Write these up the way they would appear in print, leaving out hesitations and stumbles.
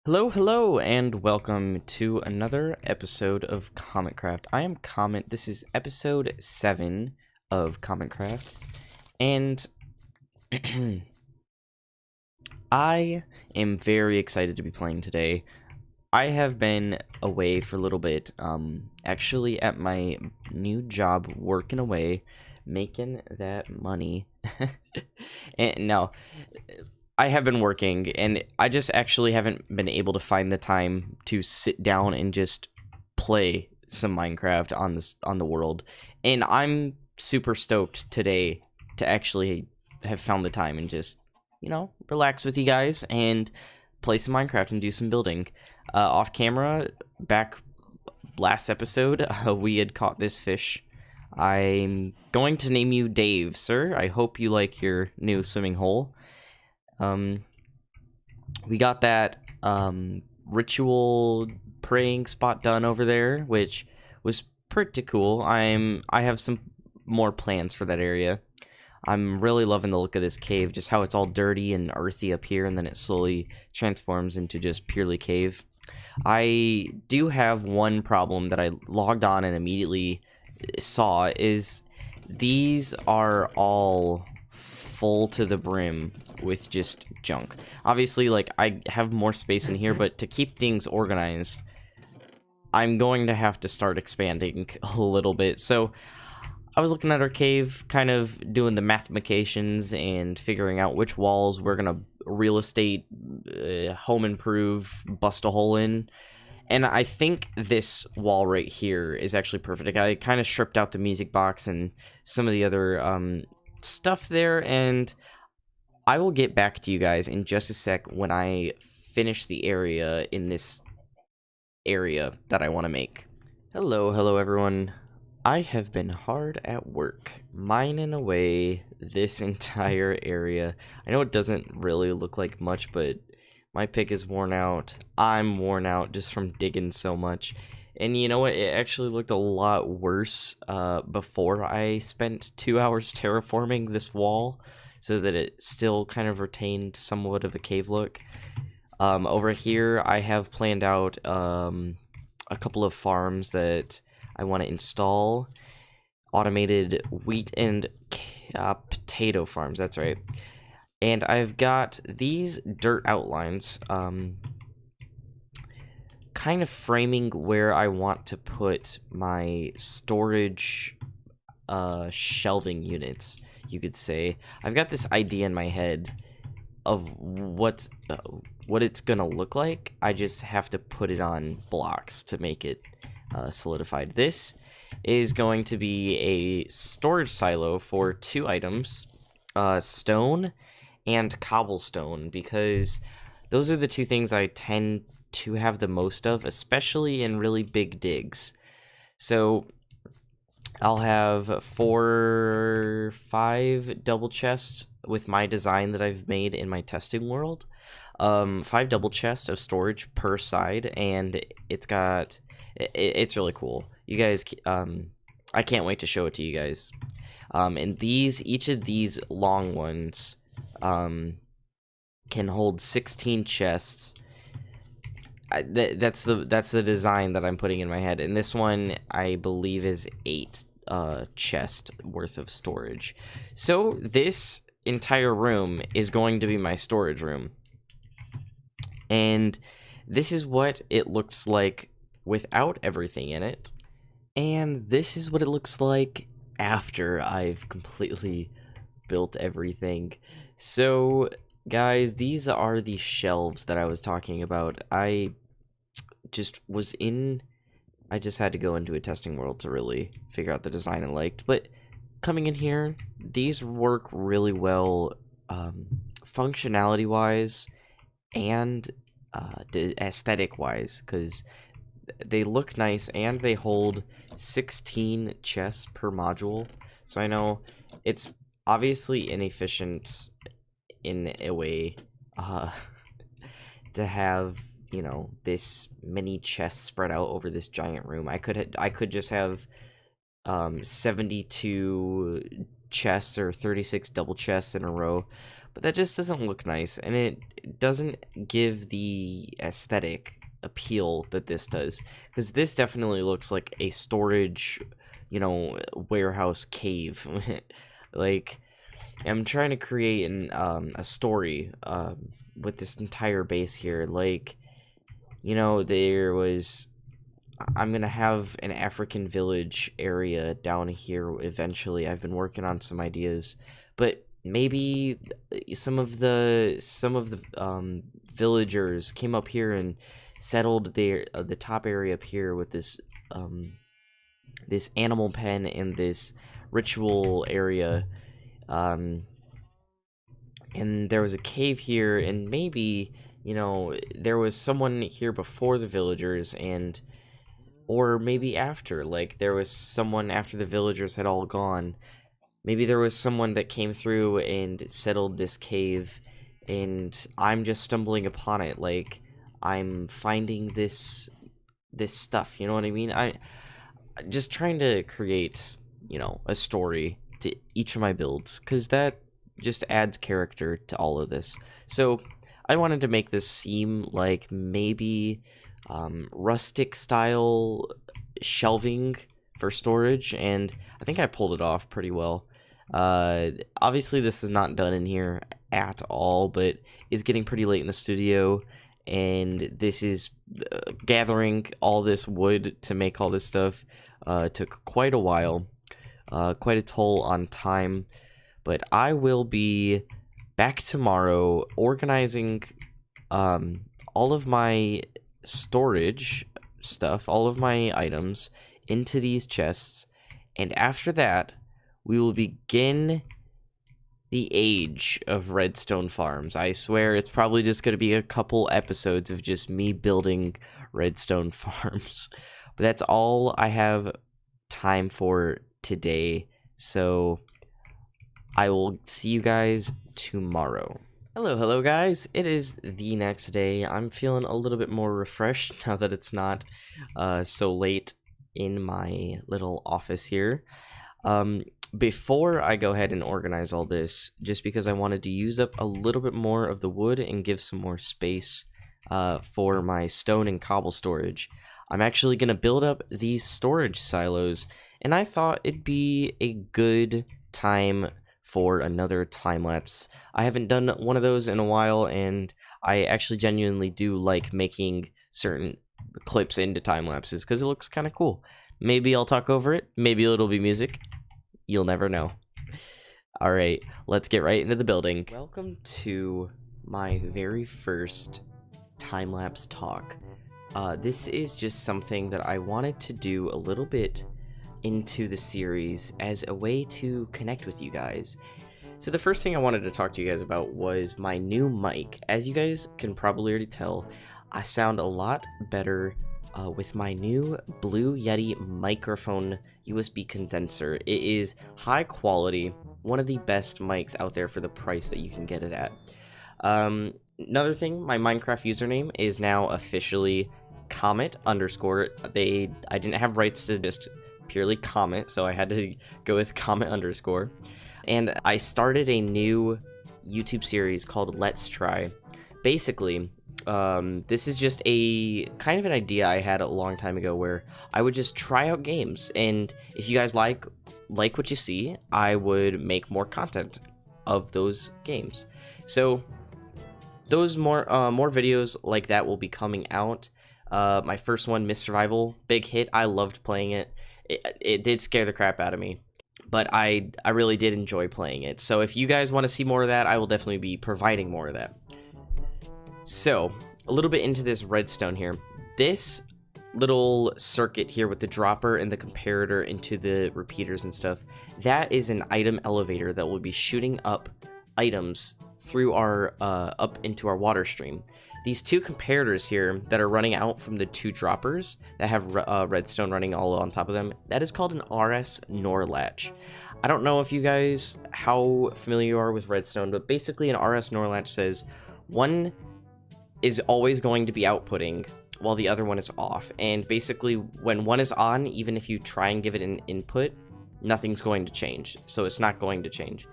Hello, hello, and welcome to another episode of Cometcraft. I am Comet. This is episode 7 of Cometcraft, and I am very excited to be playing today. I have been away for a little bit, actually at my new job, working away, making that money. And no, I have been working, and I just actually haven't been able to find the time to sit down and just play some Minecraft on the world. And I'm super stoked today to actually have found the time and just, relax with you guys and play some Minecraft and do some building. Off camera, back last episode, we had caught this fish. I'm going to name you Dave, sir. I hope you like your new swimming hole. We got that ritual praying spot done over there, which was pretty cool. I have some more plans for that area. I'm really loving the look of this cave, just how it's all dirty and earthy up here, and then it slowly transforms into just purely cave. I do have one problem that I logged on and immediately saw, is these are all full to the brim with just junk. Obviously, like, I have more space in here, but to keep things organized, I'm going to have to start expanding a little bit. So I was looking at our cave, kind of doing the mathematications and figuring out which walls we're gonna real estate, home improve, bust a hole in. And I think this wall right here is actually perfect. I kind of stripped out the music box and some of the other stuff there, and I will get back to you guys in just a sec when I finish the area in this area that I want to make. Hello everyone. I have been hard at work, mining away this entire area. I know it doesn't really look like much, but my pick is worn out. I'm worn out just from digging so much. And you know what? It actually looked a lot worse before I spent 2 hours terraforming this wall, so that it still kind of retained somewhat of a cave look. Over here, I have planned out a couple of farms that I want to install. Automated wheat and potato farms, that's right. And I've got these dirt outlines, kind of framing where I want to put my storage shelving units, you could say. I've got this idea in my head of what it's gonna look like. I just have to put it on blocks to make it solidified. This is going to be a storage silo for 2 items, stone and cobblestone, because those are the 2 things I tend to have the most of, especially in really big digs. So I'll have 4 or 5 double chests with my design that I've made in my testing world. 5 double chests of storage per side, and it's really cool. You guys, I can't wait to show it to you guys. And each of these long ones, can hold 16 chests. That's the design that I'm putting in my head, and this one I believe is 8 chest worth of storage. So this entire room is going to be my storage room, and this is what it looks like without everything in it, and this is what it looks like after I've completely built everything. So guys, these are the shelves that I was talking about. I just had to go into a testing world to really figure out the design I liked, but coming in here, these work really well, functionality wise and aesthetic wise, because they look nice and they hold 16 chests per module. So I know it's obviously inefficient in a way to have, this many chests spread out over this giant room. I could just have 72 chests or 36 double chests in a row, but that just doesn't look nice, and it doesn't give the aesthetic appeal that this does, because this definitely looks like a storage, you know, warehouse cave. Like, I'm trying to create a story with this entire base here. Like, you know, I'm gonna have an African village area down here eventually. I've been working on some ideas, but maybe some of the villagers came up here and settled the top area up here with this this animal pen and this ritual area, and there was a cave here, and maybe, you know, there was someone here before the villagers, and or maybe after, like there was someone after the villagers had all gone. Maybe there was someone that came through and settled this cave, and I'm just stumbling upon it. Like, I'm finding this stuff, you know what I mean? I'm just trying to create, you know, a story to each of my builds, because that just adds character to all of this. So I wanted to make this seem like maybe rustic style shelving for storage, and I think I pulled it off pretty well. Obviously this is not done in here at all, but it's getting pretty late in the studio, and this is gathering all this wood to make all this stuff took quite a while, quite a toll on time, but I will be back tomorrow organizing all of my storage stuff, all of my items into these chests, and after that we will begin the age of redstone farms. I swear it's probably just going to be a couple episodes of just me building redstone farms, but that's all I have time for today, so I will see you guys tomorrow. Hello guys, it is the next day. I'm feeling a little bit more refreshed now that it's not so late in my little office here. Before I go ahead and organize all this, just because I wanted to use up a little bit more of the wood and give some more space for my stone and cobble storage, I'm actually going to build up these storage silos, and I thought it'd be a good time for another time lapse. I haven't done one of those in a while, and I actually genuinely do like making certain clips into time lapses because it looks kind of cool. Maybe I'll talk over it, maybe it'll be music. You'll never know. Alright, let's get right into the building. Welcome to my very first time-lapse talk. This is just something that I wanted to do a little bit into the series as a way to connect with you guys. So the first thing I wanted to talk to you guys about was my new mic. As you guys can probably already tell, I sound a lot better with my new Blue Yeti microphone USB condenser. It is high quality, one of the best mics out there for the price that you can get it at. Another thing, my Minecraft username is now officially Kahmet _. I didn't have rights to just purely Kahmet, so I had to go with Kahmet _. And I started a new YouTube series called Let's Try. Basically, this is just a kind of an idea I had a long time ago where I would just try out games, and if you guys like what you see, I would make more content of those games. So those more videos like that will be coming out. My first one, Miss Survival, big hit. I loved playing it. It did scare the crap out of me, but I really did enjoy playing it. So if you guys want to see more of that, I will definitely be providing more of that. So, a little bit into this redstone here. This little circuit here with the dropper and the comparator into the repeaters and stuff, that is an item elevator that will be shooting up items through our, up into our water stream. These two comparators here that are running out from the two droppers that have redstone running all on top of them, that is called an RS NOR latch. I don't know if you guys, how familiar you are with redstone, but basically an RS NOR latch says one is always going to be outputting while the other one is off. And basically when one is on, even if you try and give it an input, nothing's going to change. So it's not going to change.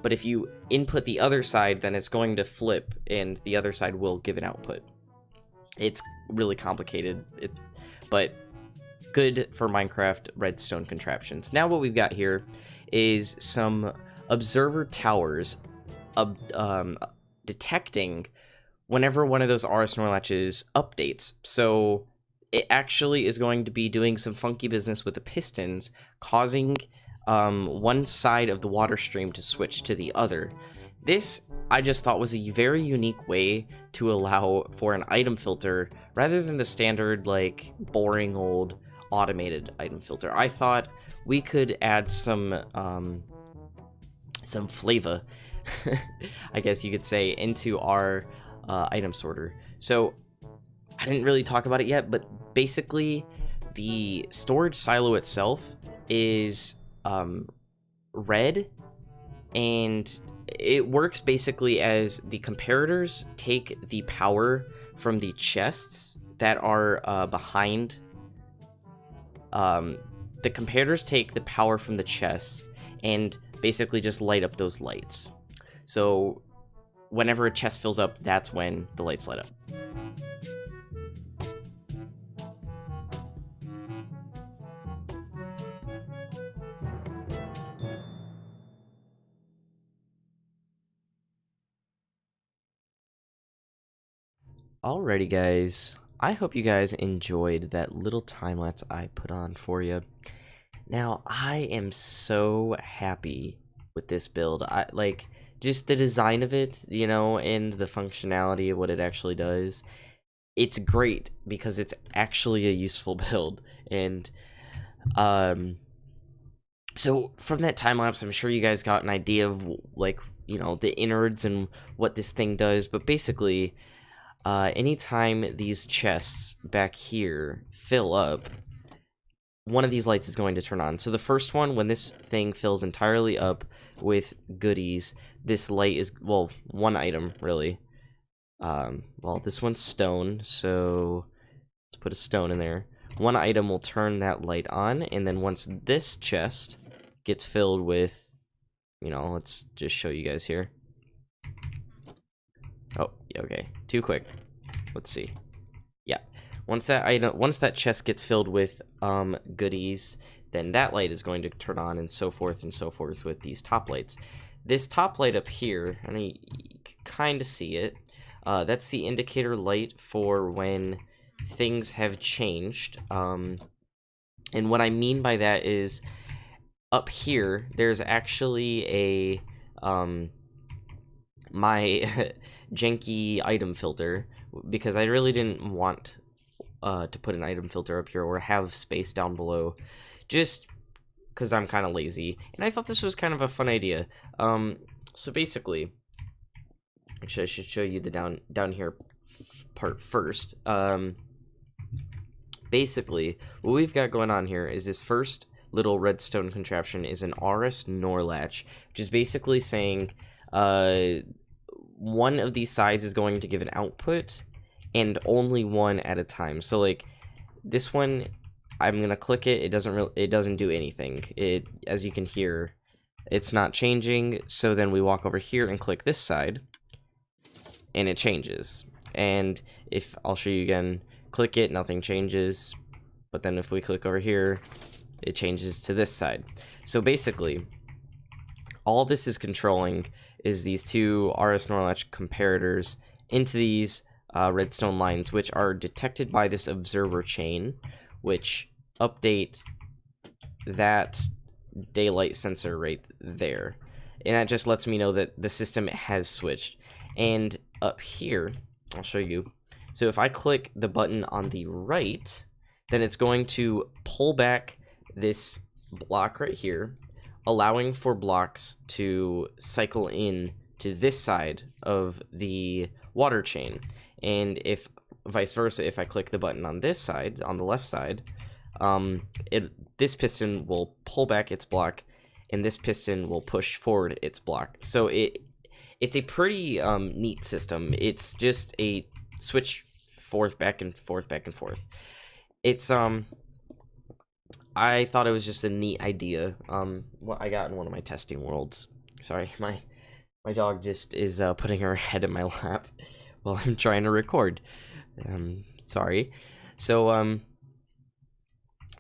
but if you input the other side, then it's going to flip, and the other side will give an output. It's really complicated, but good for Minecraft redstone contraptions. Now what we've got here is some observer towers detecting whenever one of those RS Snorlaches updates. So it actually is going to be doing some funky business with the pistons, causing one side of the water stream to switch to the other. This, I just thought, was a very unique way to allow for an item filter rather than the standard, like, boring old automated item filter. I thought we could add some flavor, I guess you could say, into our item sorter. So I didn't really talk about it yet, but basically the storage silo itself is red, and it works basically as the comparators take the power from the chests that are behind. The comparators take the power from the chests and basically just light up those lights. So whenever a chest fills up, that's when the lights light up. Alrighty guys, I hope you guys enjoyed that little time lapse I put on for you. Now, I am so happy with this build. I like just the design of it, you know, and the functionality of what it actually does. It's great because it's actually a useful build. And so from that time lapse, I'm sure you guys got an idea of, like, you know, the innards and what this thing does. But basically, anytime these chests back here fill up, one of these lights is going to turn on. So the first one, when this thing fills entirely up with goodies, this light is, well, one item, really. Well, this one's stone, so let's put a stone in there. One item will turn that light on, and then once this chest gets filled with, you know, let's just show you guys here. Oh, okay, too quick. Let's see. Yeah, once that chest gets filled with goodies, then that light is going to turn on, and so forth with these top lights. This top light up here, I mean, you can kind of see it. That's the indicator light for when things have changed. And what I mean by that is, up here, there's actually a my janky item filter, because I really didn't want to put an item filter up here or have space down below, just because I'm kind of lazy, and I thought this was kind of a fun idea. So basically, actually I should show you the down here part first. Basically, what we've got going on here is this first little redstone contraption is an RS Snorlache, which is basically saying one of these sides is going to give an output, and only one at a time. So like this one, I'm gonna click it. It doesn't do anything. As you can hear, it's not changing. So then we walk over here and click this side, and it changes. And if I'll show you again, click it, nothing changes. But then if we click over here, it changes to this side. So basically, all this is controlling is these two RS Snorlache comparators into these redstone lines, which are detected by this observer chain, which update that daylight sensor right there. And that just lets me know that the system has switched. And up here, I'll show you. So if I click the button on the right, then it's going to pull back this block right here, allowing for blocks to cycle in to this side of the water chain. And if vice versa, if I click the button on this side, on the left side, this piston will pull back its block, and this piston will push forward its block. So it's a pretty neat system. It's just a switch forth, back and forth, back and forth. It's I thought it was just a neat idea. What I got in one of my testing worlds. Sorry, my My dog just is putting her head in my lap while I'm trying to record. Sorry. So,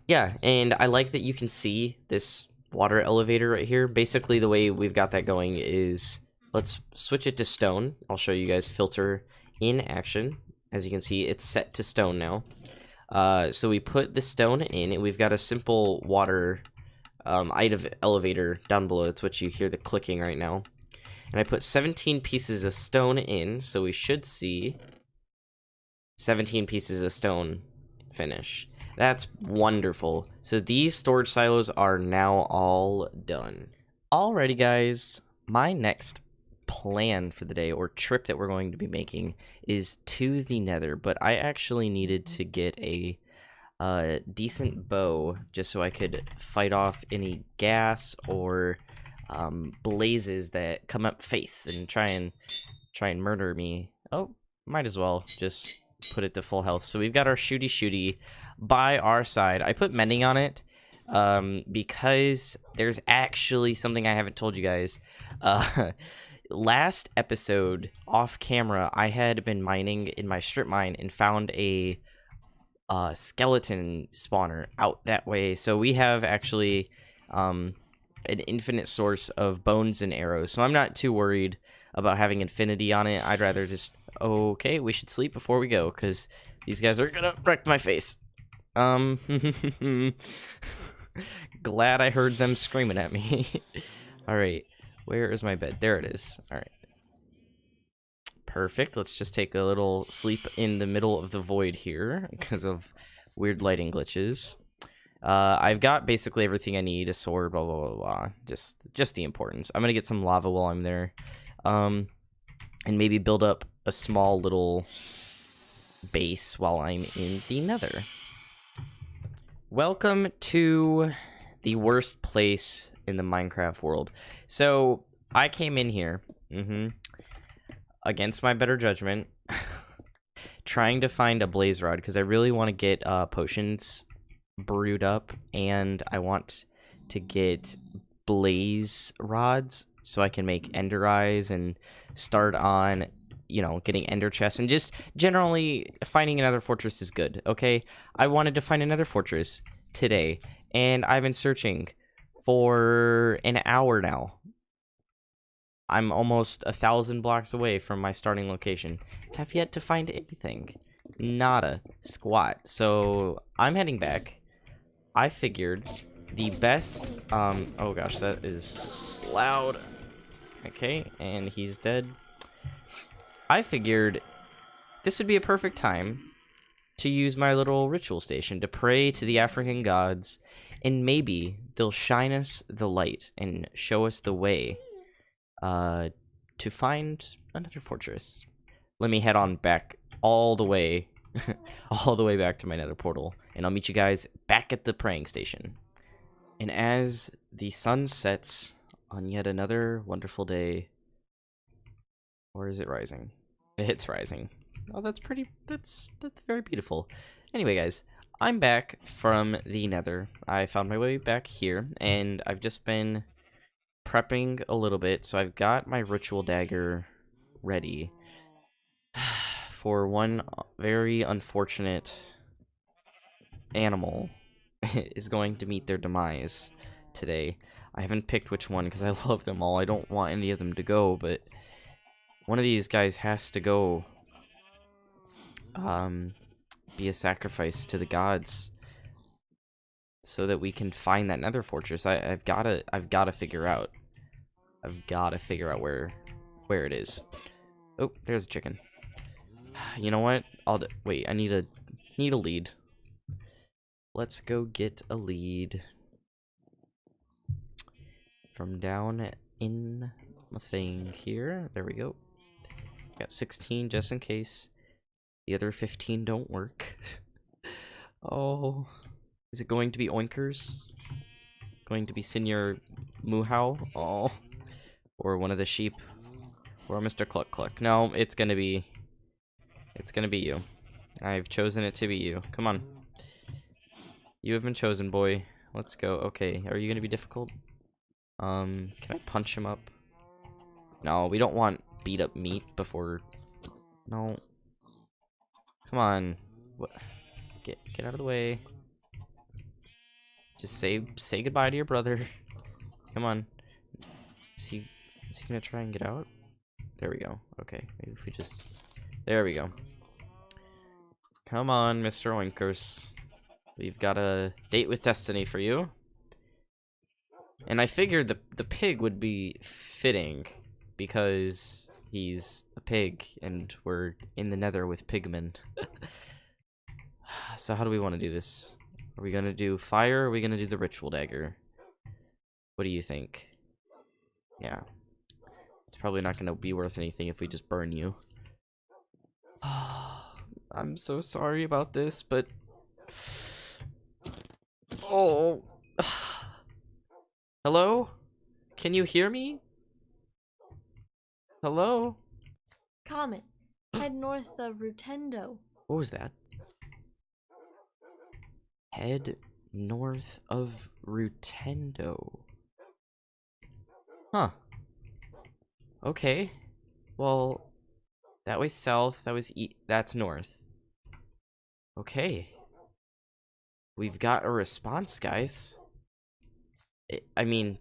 yeah, and I like that you can see this water elevator right here. Basically, the way we've got that going is, let's switch it to stone. I'll show you guys filter in action. As you can see, it's set to stone now. So we put the stone in, and we've got a simple water item elevator down below. That's what you hear the clicking right now. And I put 17 pieces of stone in, so we should see 17 pieces of stone finish. That's wonderful. So these storage silos are now all done. Alrighty, guys. My next plan for the day, or trip that we're going to be making, is to the Nether. But I actually needed to get a decent bow just so I could fight off any gas or blazes that come up face and try and murder me. Oh, might as well just put it to full health. So we've got our shooty by our side. I put mending on it because there's actually something I haven't told you guys. Last episode, off camera, I had been mining in my strip mine and found a skeleton spawner out that way. So we have actually an infinite source of bones and arrows. So I'm not too worried about having infinity on it. I'd rather just, okay, we should sleep before we go, because these guys are gonna wreck my face. Glad I heard them screaming at me. Alright, where is my bed? There it is. Alright. Perfect. Let's just take a little sleep in the middle of the void here because of weird lighting glitches. I've got basically everything I need, a sword, blah, blah, blah, blah. Just the importance. I'm going to get some lava while I'm there. And maybe build up a small little base while I'm in the Nether. Welcome to the worst place in the Minecraft world. So, I came in here, against my better judgment, trying to find a blaze rod, because I really want to get potions brewed up, and I want to get blaze rods so I can make ender eyes and start on, you know, getting ender chests, and just generally finding another fortress is good. Okay, I wanted to find another fortress today, and I've been searching for an hour now. I'm almost 1,000 blocks away from my starting location. Have yet to find anything. Nada. Squat. So I'm heading back. I figured the best, oh gosh, that is loud. Okay, and he's dead. I figured this would be a perfect time to use my little ritual station to pray to the African gods, and maybe they'll shine us the light and show us the way to find another fortress. Let me head on back all the way, all the way back to my Nether portal, and I'll meet you guys back at the praying station. And as the sun sets on yet another wonderful day, or is it rising? It's rising. Oh, that's pretty. That's very beautiful. Anyway, guys, I'm back from the Nether. I found my way back here, and I've just been prepping a little bit. So I've got my ritual dagger ready for one very unfortunate animal is going to meet their demise today. I haven't picked which one because I love them all. I don't want any of them to go, but one of these guys has to go. Be a sacrifice to the gods so that we can find that Nether fortress. I've gotta figure out. I've gotta figure out where it is. Oh, there's a chicken. You know what? Wait. I need a lead. Let's go get a lead from down in my thing here. There we go. Got 16 just in case the other 15 don't work. Oh, is it going to be oinkers? Going to be Senior Moohow? Oh, or one of the sheep, or Mr. Cluck Cluck? No, it's gonna be you. I've chosen it to be you. Come on, you have been chosen, boy. Let's go. Okay, are you gonna be difficult? Can I punch him up? No, we don't want beat up meat before... No. Come on. What? Get out of the way. Just say goodbye to your brother. Come on. Is he gonna try and get out? There we go. Okay, maybe if we just... There we go. Come on, Mr. Oinkers. We've got a date with destiny for you. And I figured the pig would be fitting because he's a pig and we're in the Nether with pigmen. So how do we want to do this? Are we gonna do fire or are we gonna do the ritual dagger? What do you think? Yeah. It's probably not gonna be worth anything if we just burn you. I'm so sorry about this, but... Oh... Hello? Can you hear me? Hello? Kahmet, head north of Rutendo. What was that? Head north of Rutendo. Huh. Okay. Well, that way south, that was that's north. Okay. We've got a response, guys. I mean,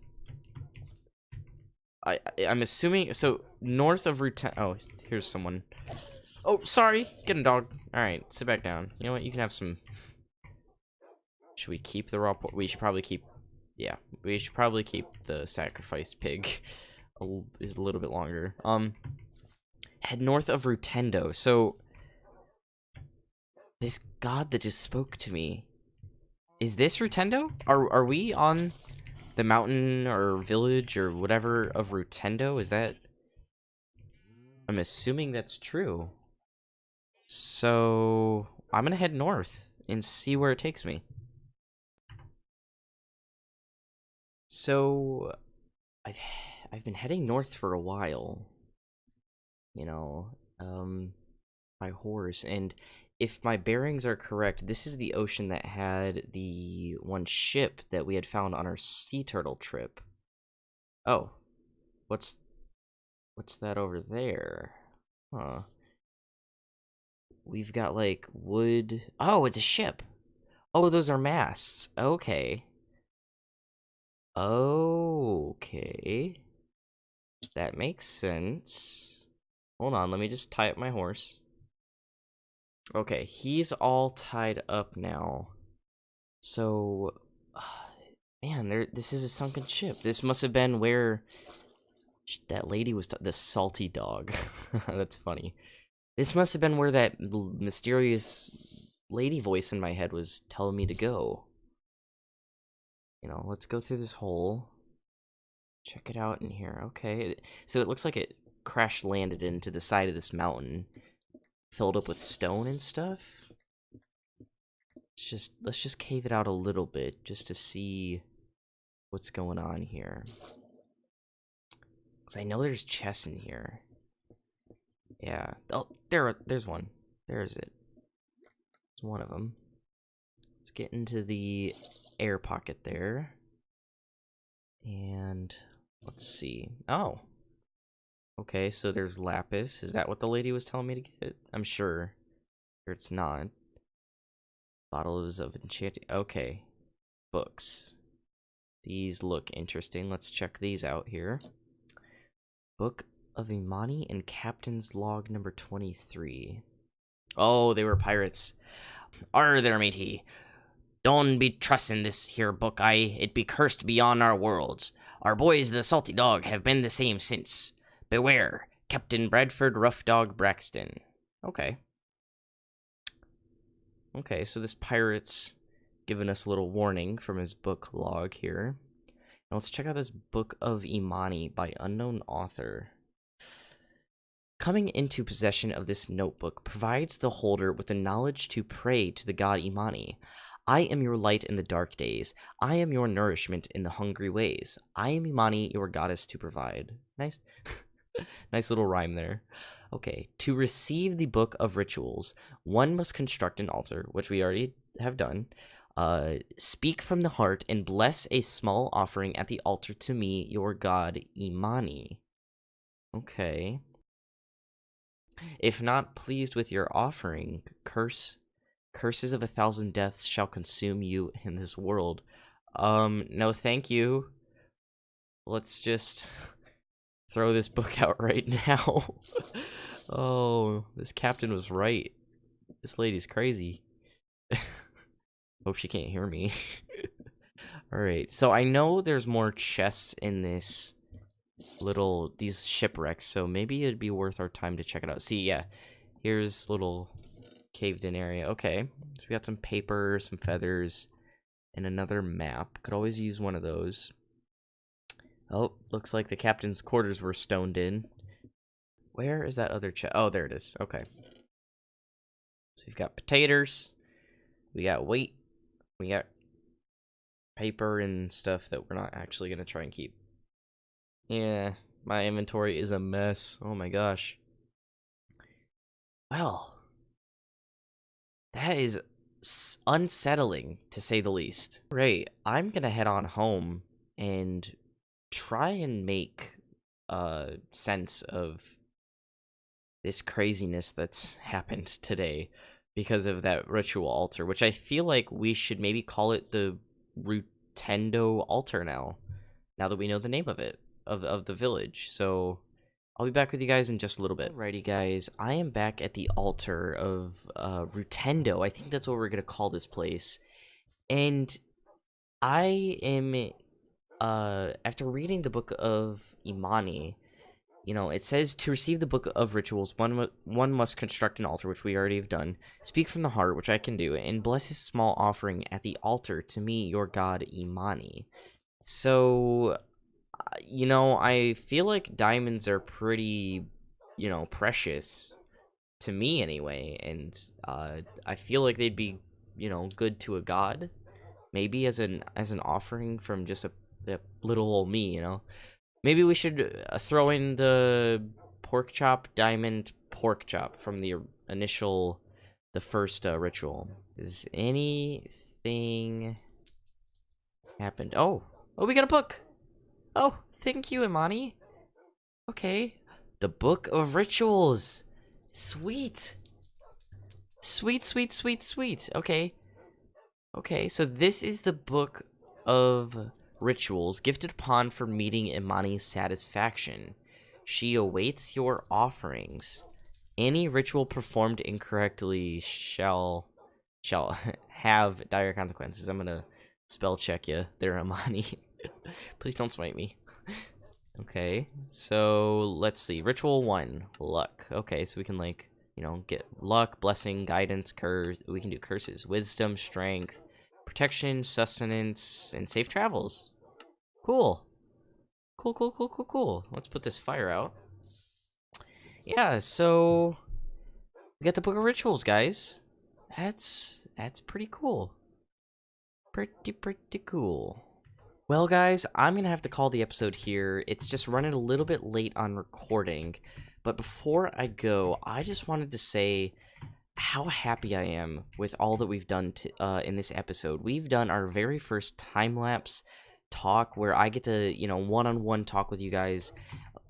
I'm assuming, so north of Rutendo. Oh, here's someone. Oh, sorry. Get a dog. Alright, sit back down. You know what? You can have some... Should we keep the raw pork? We should probably keep... Yeah, we should probably keep the sacrificed pig a little bit longer. Head north of Rutendo. So, this god that just spoke to me... Is this Rutendo? Are we on the mountain or village or whatever of Rutendo? Is that... I'm assuming that's true. So, I'm gonna head north and see where it takes me. So, I've been heading north for a while. You know, by horse, and if my bearings are correct, this is the ocean that had the one ship that we had found on our sea turtle trip. Oh, what's that over there? Huh. We've got like wood. Oh, it's a ship. Oh, those are masts. Okay. Okay. That makes sense. Hold on, let me just tie up my horse. Okay, he's all tied up now. So, man, this is a sunken ship. This must have been where that lady was, the salty dog. That's funny. This must have been where that mysterious lady voice in my head was telling me to go. You know, let's go through this hole. Check it out in here. Okay, so it looks like it crash landed into the side of this mountain, filled up with stone and stuff. Let's just cave it out a little bit just to see what's going on here. Cause I know there's chests in here. Yeah. Oh, there's one. There's it. There's one of them. Let's get into the air pocket there. And let's see. Oh. Okay, so there's lapis. Is that what the lady was telling me to get? I'm sure. Or it's not. Bottles of enchanting. Okay. Books. These look interesting. Let's check these out here. Book of Imani and Captain's Log number 23. Oh, they were pirates. Arr there, matey. Don't be trusting this here book, it be cursed beyond our worlds. Our boys, the salty dog, have been the same since. Beware, Captain Bradford Rough Dog Braxton. Okay. Okay, so this pirate's giving us a little warning from his book log here. Now let's check out this Book of Imani by unknown author. Coming into possession of this notebook provides the holder with the knowledge to pray to the god Imani. I am your light in the dark days. I am your nourishment in the hungry ways. I am Imani, your goddess to provide. Nice. Nice little rhyme there. Okay, to receive the Book of Rituals, one must construct an altar, which we already have done. Speak from the heart and bless a small offering at the altar to me, your god Imani. Okay. If not pleased with your offering, curses of 1,000 deaths shall consume you in this world. No thank you. Let's just throw this book out right now. Oh, this captain was right. This lady's crazy. Hope she can't hear me. Alright, so I know there's more chests in these shipwrecks, so maybe it'd be worth our time to check it out. See, yeah, here's little caved in area. Okay, so we got some paper, some feathers, and another map. Could always use one of those. Oh, looks like the captain's quarters were stoned in. Where is that other chest? Oh, there it is. Okay. So we've got potatoes, we got wheat, we got paper and stuff that we're not actually going to try and keep. Yeah, my inventory is a mess. Oh my gosh. Well, that is unsettling, to say the least. Right, I'm going to head on home and try and make sense of this craziness that's happened today because of that ritual altar, which I feel like we should maybe call it the Rutendo altar now that we know the name of it, of the village. So I'll be back with you guys in just a little bit. Alrighty guys, I am back at the altar of Rutendo. I think that's what we're gonna call this place. And I am after reading the book of Imani, you know, it says to receive the book of rituals, one must construct an altar, which we already have done, speak from the heart, which I can do, and bless his small offering at the altar to me, your god Imani. So, you know, I feel like diamonds are pretty, you know, precious to me anyway, and I feel like they'd be, you know, good to a god, maybe as an offering from just a little old me, you know. Maybe we should throw in the pork chop, diamond pork chop from the first ritual. Is anything happened? Oh, we got a book. Oh, thank you, Imani. Okay, the book of rituals. Sweet. Sweet, sweet, sweet, sweet. Okay. Okay, so this is the book of rituals gifted upon for meeting Imani's satisfaction. She awaits your offerings. Any ritual performed incorrectly shall have dire consequences. I'm gonna spell check you there, Imani. Please don't smite me. Okay, so let's see. Ritual 1, luck. Okay, so we can, like, you know, get luck, blessing, guidance, curse. We can do curses, wisdom, strength, protection, sustenance, and safe travels. Cool. Cool, cool, cool, cool, cool. Let's put this fire out. Yeah, so we got the book of rituals, guys. That's pretty cool. Pretty cool. Well, guys, I'm gonna have to call the episode here. It's just running a little bit late on recording, but before I go, I just wanted to say how happy I am with all that we've done in this episode. We've done our very first time-lapse talk where I get to, you know, one-on-one talk with you guys.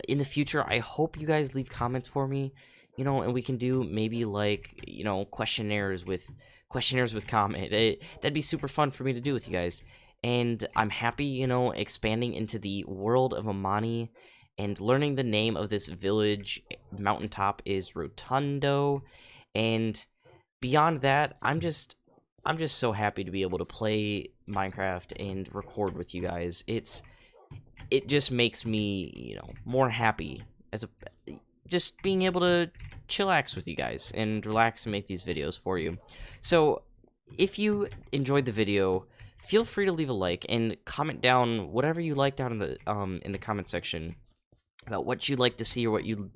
In the future, I hope you guys leave comments for me, you know, and we can do maybe, like, you know, questionnaires with Kahmet. That'd be super fun for me to do with you guys. And I'm happy, you know, expanding into the world of Imani and learning the name of this village mountaintop is Rutendo. And beyond that, I'm just so happy to be able to play Minecraft and record with you guys. It just makes me, you know, more happy just being able to chillax with you guys and relax and make these videos for you. So if you enjoyed the video, feel free to leave a like and comment down whatever you like down in the comment section about what you'd like to see or what you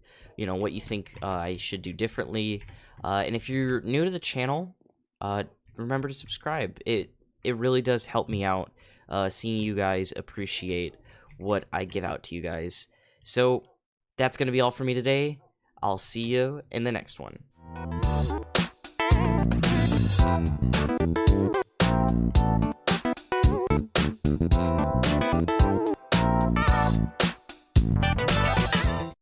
think I should do differently. And if you're new to the channel, remember to subscribe. It really does help me out, seeing you guys appreciate what I give out to you guys. So that's going to be all for me today. I'll see you in the next one.